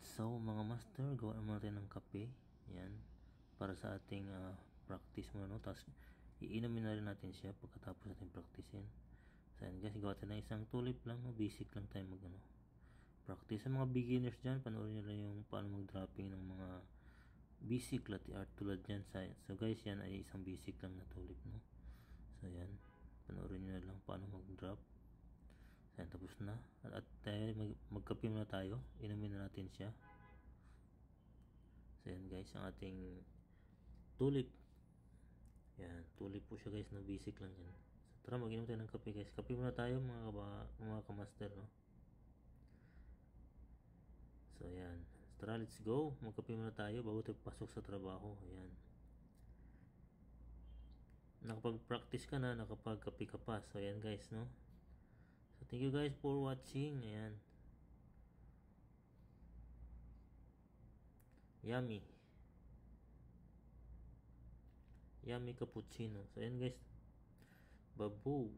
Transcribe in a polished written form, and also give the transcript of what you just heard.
So mga master, gawa naman natin ng kape. Yan. Para sa ating practice muna, no? Tapos iinumin na rin natin siya pagkatapos natin practicein. So yan guys, gawa tayo ng isang tulip lang, no? Basic lang tayo practice. Sa mga beginners dyan, panoorin nyo lang yung paano mag-dropping ng mga basic latte art tulad dyan. So guys, yan ay isang basic lang na tulip, no? So yan, panoorin nyo lang paano mag-drop. Ayan, tapos na. At tayo, magkape muna tayo. Inumin na natin siya. So yan guys, ang ating tulip. Yan, tulip po siya guys, no? Basic lang yan. So tara, mag-inom tayo ng kape guys. Kape muna tayo mga kamaster, no? So yan. So, tara, let's go. Magkape muna tayo bago tayo pasok sa trabaho. Ayan. Nakapag-practice ka na, nakapag-kape ka pa. So yan guys, no? So thank you guys for watching. Ayan. Yummy cappuccino. So ayan guys, babu.